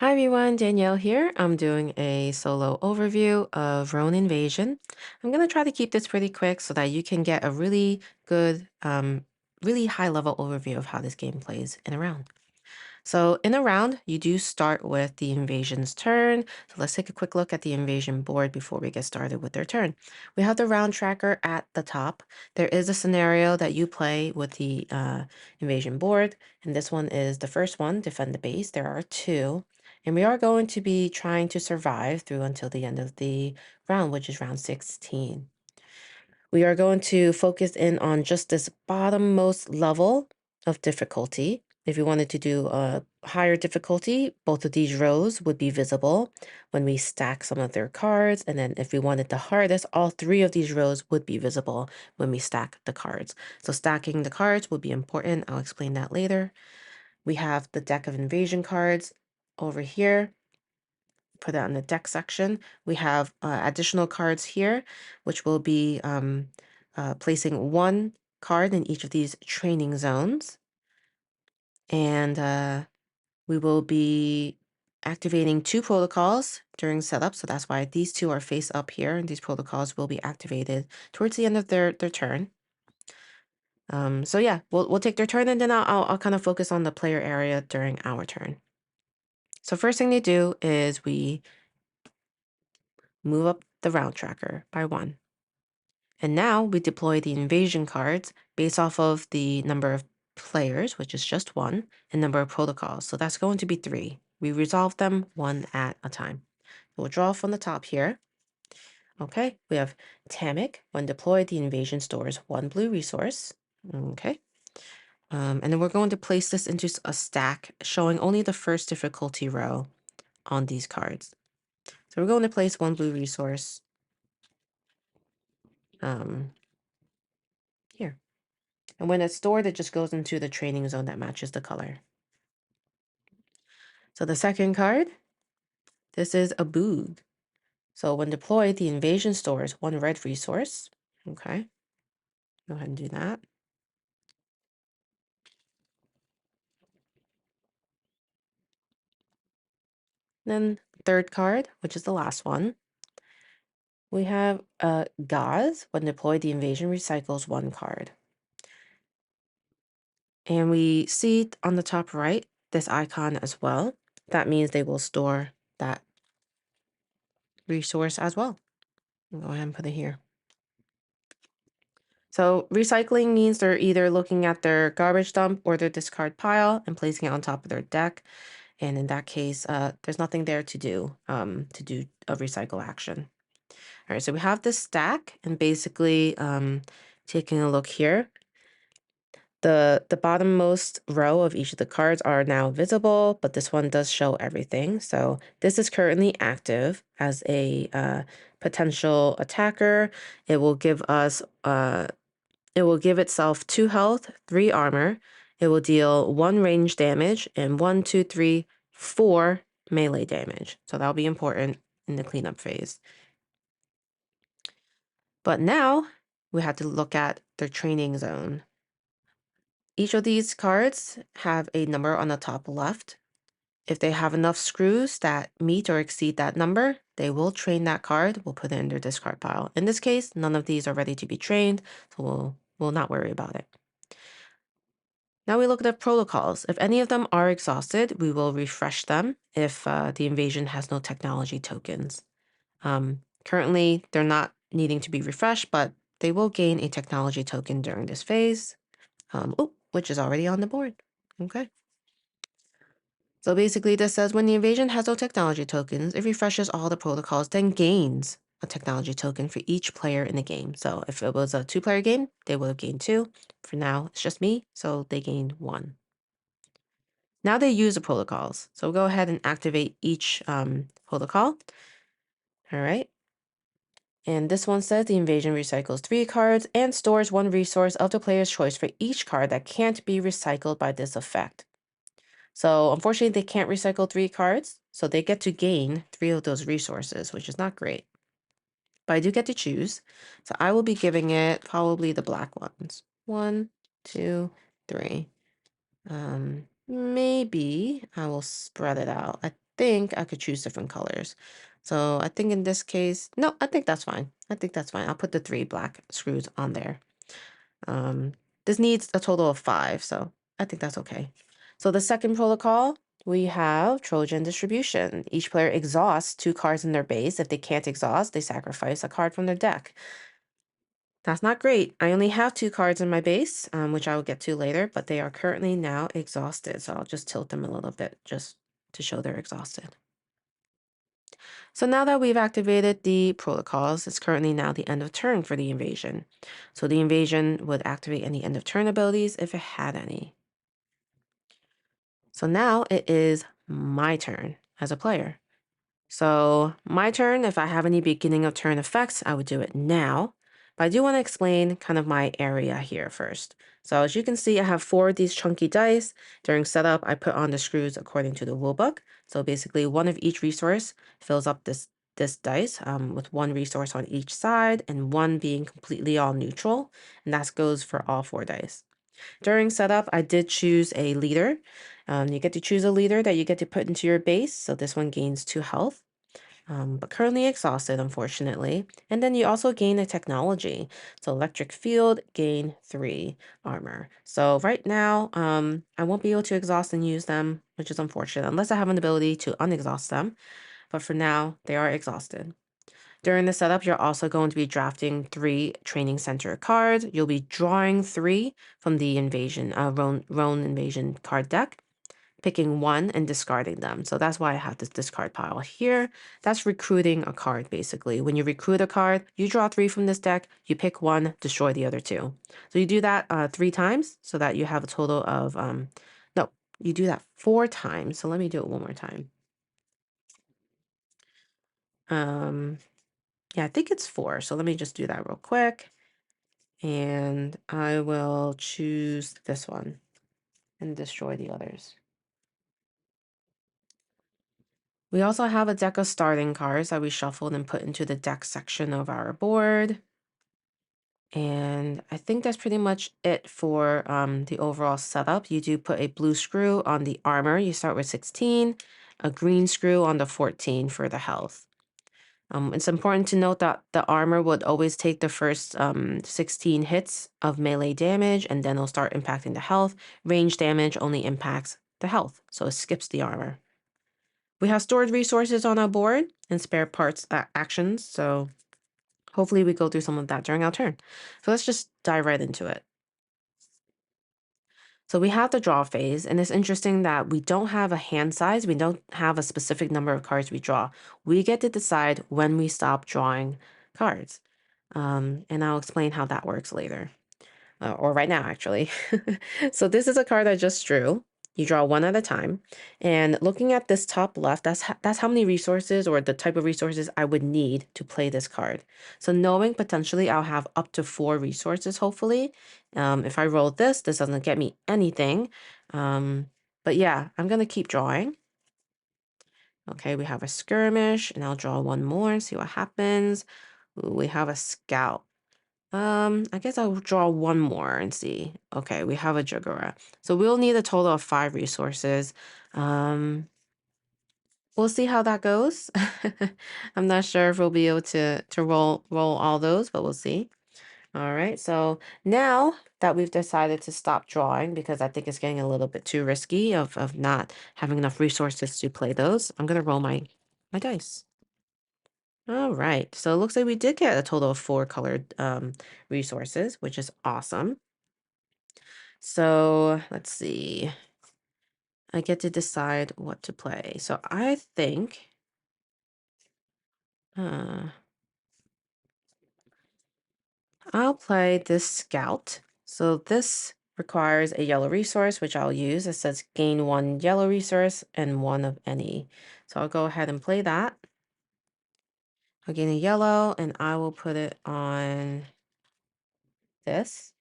Hi everyone, Danielle here. I'm doing a solo overview of RONE Invasion. I'm going to try to keep this pretty quick so that you can get a really good, really high level overview of how this game plays in a round. So in a round, you do start with the invasion's turn. So let's take a quick look at the invasion board before we get started with their turn. We have the round tracker at the top. There is a scenario that you play with the invasion board, and this one is the first one, defend the base. There are two, and we are going to be trying to survive through until the end of the round, which is round 16. We are going to focus in on just this bottommost level of difficulty. If you wanted to do a higher difficulty, both of these rows would be visible when we stack some of their cards. And then if we wanted the hardest, all three of these rows would be visible when we stack the cards. So stacking the cards will be important. I'll explain that later. We have the deck of invasion cards over here. Put that in the deck section. We have additional cards here, which will be placing one card in each of these training zones. And we will be activating two protocols during setup. So that's why these two are face up here, and these protocols will be activated towards the end of their turn. So yeah, we'll take their turn, and then I'll kind of focus on the player area during our turn. So first thing they do is we move up the round tracker by one. And now we deploy the invasion cards based off of the number of players, which is just one, and number of protocols. So that's going to be three. We resolve them one at a time. We'll draw from the top here. Okay, we have Tamic. When deployed, the invasion stores one blue resource. Okay. And then we're going to place this into a stack showing only the first difficulty row on these cards. So we're going to place one blue resource here. And when it's stored, it just goes into the training zone that matches the color. So the second card, this is a Boog. So when deployed, the invasion stores one red resource. Okay, go ahead and do that. Then third card, which is the last one, we have Gauze. When deployed, the invasion recycles one card. And we see on the top right, this icon as well. That means they will store that resource as well. I'll go ahead and put it here. So recycling means they're either looking at their garbage dump or their discard pile and placing it on top of their deck. And in that case, there's nothing there to do a recycle action. All right, so we have this stack, and basically taking a look here, the bottommost row of each of the cards are now visible, but this one does show everything. So this is currently active as a potential attacker. It will give us It will give itself 2 health, 3 armor. It will deal 1 range damage and 1, 2, 3, 4 melee damage. So that'll be important in the cleanup phase. But now we have to look at their training zone. Each of these cards have a number on the top left. If they have enough screws that meet or exceed that number, they will train that card. We'll put it in their discard pile. In this case, none of these are ready to be trained, so we'll not worry about it. Now we look at the protocols. If any of them are exhausted, we will refresh them if the invasion has no technology tokens. Currently, they're not needing to be refreshed, but they will gain a technology token during this phase, which is already on the board. Okay. So basically, this says when the invasion has no technology tokens, it refreshes all the protocols, then gains a technology token for each player in the game. So if it was a 2-player game, they would have gained 2. For now, it's just me, so they gained 1. Now they use the protocols. So we'll go ahead and activate each protocol. All right. And this one says the invasion recycles 3 cards and stores 1 resource of the player's choice for each card that can't be recycled by this effect. So unfortunately, they can't recycle 3 cards, so they get to gain 3 of those resources, which is not great. But I do get to choose. So I will be giving it probably the black ones. 1, 2, 3. Maybe I will spread it out. I think I could choose different colors. So I think in this case, no, I think that's fine. I think that's fine. I'll put the 3 black screws on there. Um, this needs a total of 5, so I think that's okay. So the second protocol, we have Trojan distribution. Each player exhausts 2 cards in their base. If they can't exhaust, they sacrifice a card from their deck. That's not great. I only have 2 cards in my base, which I will get to later, but they are currently now exhausted. So I'll just tilt them a little bit just to show they're exhausted. So now that we've activated the protocols, it's currently now the end of turn for the invasion. So the invasion would activate any end of turn abilities if it had any. So now it is my turn as a player. So my turn, if I have any beginning of turn effects, I would do it now. But I do want to explain kind of my area here first. So as you can see, I have 4 of these chunky dice. During setup, I put on the screws according to the rulebook. So basically one of each resource fills up this dice with 1 resource on each side and 1 being completely all neutral. And that goes for all 4 dice. During setup, I did choose a leader. You get to choose a leader that you get to put into your base. So this one gains 2 health, but currently exhausted, unfortunately. And then you also gain a technology. So electric field, gain 3 armor. So right now, I won't be able to exhaust and use them, which is unfortunate, unless I have an ability to unexhaust them. But for now, they are exhausted. During the setup, you're also going to be drafting 3 training center cards. You'll be drawing 3 from the invasion, RONE invasion card deck, picking 1 and discarding them. So that's why I have this discard pile here. That's recruiting a card, basically. When you recruit a card, you draw 3 from this deck, you pick 1, destroy the other 2. So you do that 3 times so that you have a total of, no, you do that 4 times. So let me do it one more time. Um, yeah, I think it's 4. So let me just do that real quick. And I will choose this one and destroy the others. We also have a deck of starting cards that we shuffled and put into the deck section of our board. And I think that's pretty much it for the overall setup. You do put a blue screw on the armor. You start with 16, a green screw on the 14 for the health. It's important to note that the armor would always take the first 16 hits of melee damage, and then it'll start impacting the health. Range damage only impacts the health, so it skips the armor. We have stored resources on our board and spare parts actions, so hopefully we go through some of that during our turn. So let's just dive right into it. So we have the draw phase, and it's interesting that we don't have a hand size. We don't have a specific number of cards we draw. We get to decide when we stop drawing cards. And I'll explain how that works later, or right now, actually. So this is a card I just drew. You draw 1 at a time. And looking at this top left, that's how many resources or the type of resources I would need to play this card. So knowing potentially I'll have up to 4 resources, hopefully. If I roll this doesn't get me anything. But yeah, I'm going to keep drawing. Okay, we have a skirmish, and I'll draw 1 more and see what happens. Ooh, we have a scout. I guess I'll draw 1 more and see. Okay, we have a Juggernaut. So we'll need a total of 5 resources. Um, we'll see how that goes. I'm not sure if we'll be able to roll all those, but we'll see. All right, so now that we've decided to stop drawing because I think it's getting a little bit too risky of not having enough resources to play those, I'm gonna roll my dice. All right, so it looks like we did get a total of 4 colored resources, which is awesome. So let's see. I get to decide what to play. So I think uh, I'll play this scout. So this requires a yellow resource, which I'll use. It says gain 1 yellow resource and 1 of any. So I'll go ahead and play that. I'll gain a yellow and I will put it on this.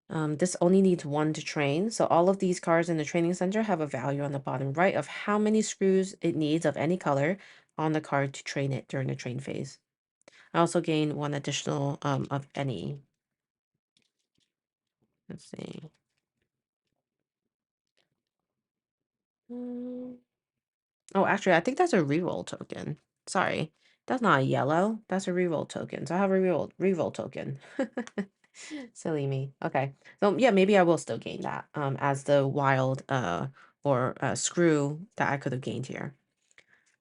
This only needs 1 to train. So all of these cards in the training center have a value on the bottom right of how many screws it needs of any color on the card to train it during the train phase. I also gain 1 additional of any. Let's see. Mm, Oh, actually, I think that's a reroll token. Sorry, that's not a yellow. That's a reroll token. So I have a reroll token. Silly me. Okay. So yeah, maybe I will still gain that as the wild or screw that I could have gained here.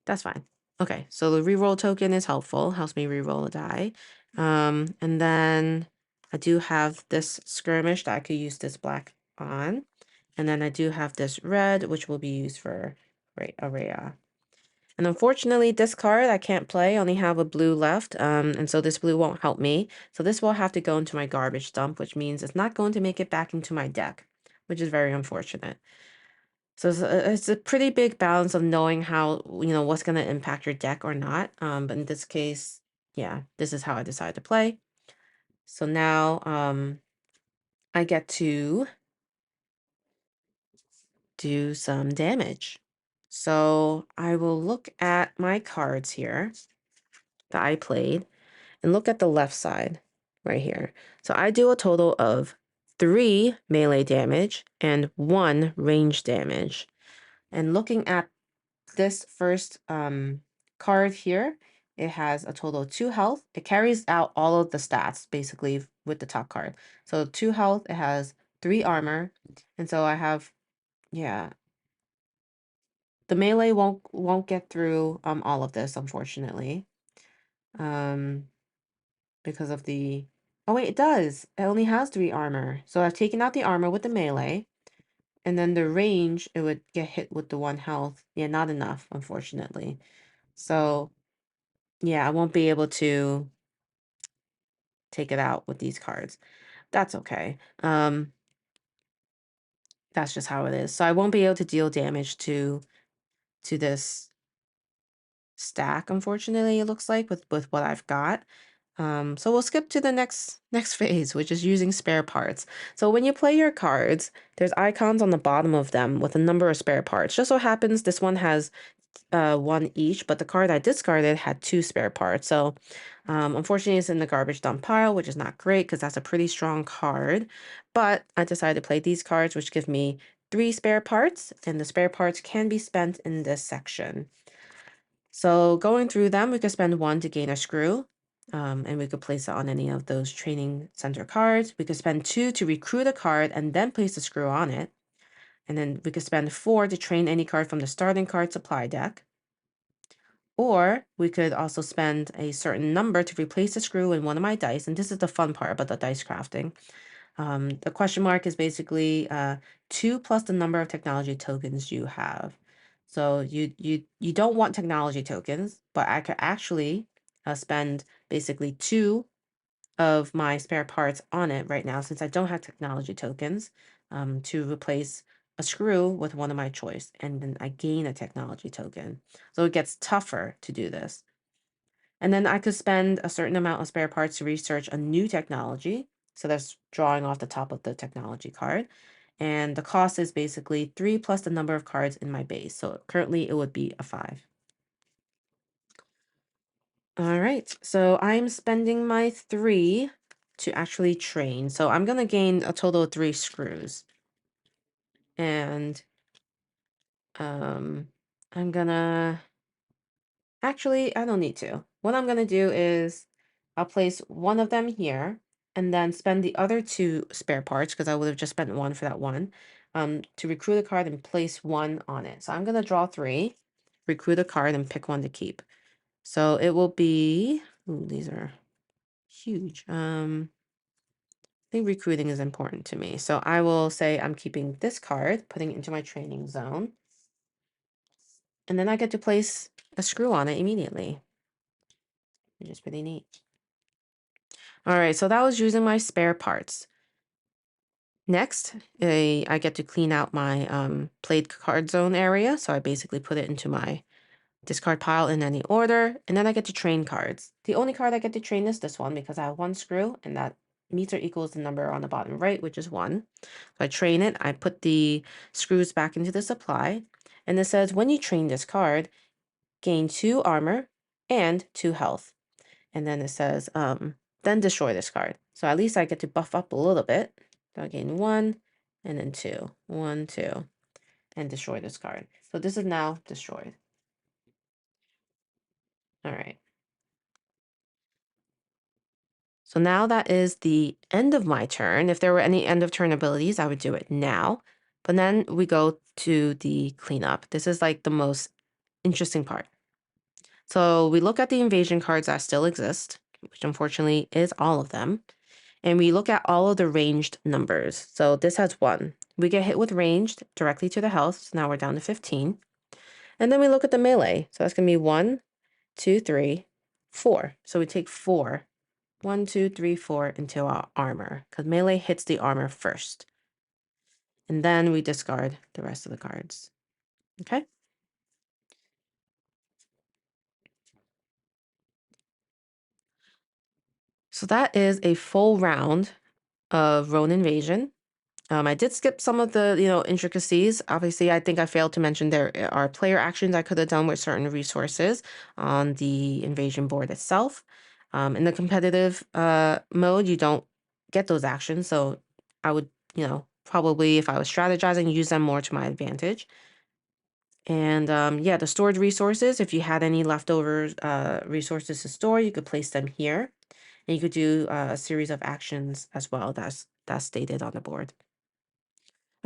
That's fine. Okay, so the reroll token is helpful, helps me reroll a die. And then I do have this skirmish that I could use this black on. And then I do have this red, which will be used for Araya. And unfortunately, this card I can't play, only have a blue left, and so this blue won't help me. So this will have to go into my garbage dump, which means it's not going to make it back into my deck, which is very unfortunate. So it's a pretty big balance of knowing how, what's going to impact your deck or not. But in this case, yeah, this is how I decided to play. So now I get to do some damage. So I will look at my cards here that I played and look at the left side right here. So I do a total of 3 melee damage and 1 range damage. And looking at this first card here, it has a total of 2 health. It carries out all of the stats basically with the top card. So 2 health, it has 3 armor. And so I have, yeah, the melee won't get through all of this, unfortunately. Um because of the, oh wait, it does. It only has 3 armor. So I've taken out the armor with the melee, and then the range, it would get hit with the 1 health. Yeah, not enough, unfortunately. So yeah, I won't be able to take it out with these cards. That's okay. That's just how it is. So I won't be able to deal damage to this stack, unfortunately, it looks like, with what I've got. So we'll skip to the next phase, which is using spare parts. So when you play your cards, there's icons on the bottom of them with a number of spare parts. Just so happens this one has 1 each, but the card I discarded had 2 spare parts. So unfortunately, it's in the garbage dump pile, which is not great because that's a pretty strong card. But I decided to play these cards, which give me 3 spare parts, and the spare parts can be spent in this section. So going through them, we could spend 1 to gain a screw, and we could place it on any of those training center cards. We could spend 2 to recruit a card and then place a screw on it. And then we could spend 4 to train any card from the starting card supply deck. Or we could also spend a certain number to replace a screw in one of my dice. And this is the fun part about the dice crafting. The question mark is basically 2 plus the number of technology tokens you have. So you don't want technology tokens, but I could actually spend basically 2 of my spare parts on it right now since I don't have technology tokens to replace a screw with one of my choice, and then I gain a technology token. So it gets tougher to do this. And then I could spend a certain amount of spare parts to research a new technology. So that's drawing off the top of the technology card. And the cost is basically 3 plus the number of cards in my base. So currently it would be a 5. All right. So I'm spending my 3 to actually train. So I'm going to gain a total of 3 screws. And um, I'm going to actually, I don't need to. What I'm going to do is I'll place one of them here and then spend the other 2 spare parts because I would have just spent 1 for that one to recruit a card and place 1 on it. So I'm going to draw 3, recruit a card, and pick 1 to keep. So it will be, ooh, these are huge. I think recruiting is important to me. So I will say I'm keeping this card, putting it into my training zone. And then I get to place a screw on it immediately, which is pretty neat. All right, so that was using my spare parts. Next, I get to clean out my played card zone area. So I basically put it into my discard pile in any order. And then I get to train cards. The only card I get to train is this one because I have 1 screw and that meets or equals the number on the bottom right, which is 1. So I train it. I put the screws back into the supply. And it says when you train this card, gain 2 armor and 2 health. And then it says, then destroy this card. So at least I get to buff up a little bit. So I gain 1 and then 2. 1, 2. and destroy this card. So this is now destroyed. All right. So now that is the end of my turn. If there were any end of turn abilities, I would do it now. But then we go to the cleanup. This is like the most interesting part. So we look at the invasion cards that still exist, which unfortunately is all of them. And we look at all of the ranged numbers. So this has 1. We get hit with ranged directly to the health. So now we're down to 15. And then we look at the melee. So that's going to be 1, 2, 3, 4. So we take 4. 1, 2, 3, 4 into our armor, because melee hits the armor first. And then we discard the rest of the cards. Okay? So that is a full round of RONE Invasion. I did skip some of the, intricacies. Obviously, I think I failed to mention there are player actions I could have done with certain resources on the invasion board itself. In the competitive mode, you don't get those actions, so I would, probably if I was strategizing, use them more to my advantage. And yeah, the stored resources, if you had any leftover resources to store, you could place them here. And you could do a series of actions as well that's stated on the board.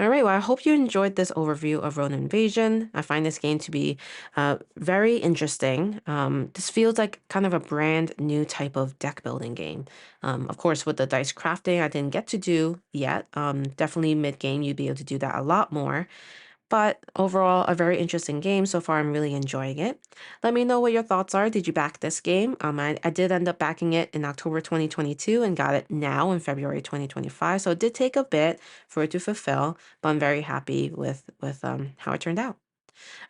All right, well, I hope you enjoyed this overview of RONE Invasion. I find this game to be very interesting. This feels like kind of a brand new type of deck building game. Of course, with the dice crafting, I didn't get to do yet. Definitely mid-game, you'd be able to do that a lot more. But overall, a very interesting game. So far, I'm really enjoying it. Let me know what your thoughts are. Did you back this game? I did end up backing it in October 2022 and got it now in February 2025. So it did take a bit for it to fulfill, but I'm very happy with how it turned out.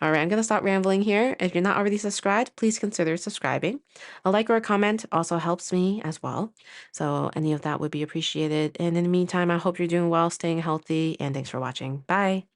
All right, I'm going to stop rambling here. If you're not already subscribed, please consider subscribing. A like or a comment also helps me as well. So any of that would be appreciated. And in the meantime, I hope you're doing well, staying healthy, and thanks for watching. Bye.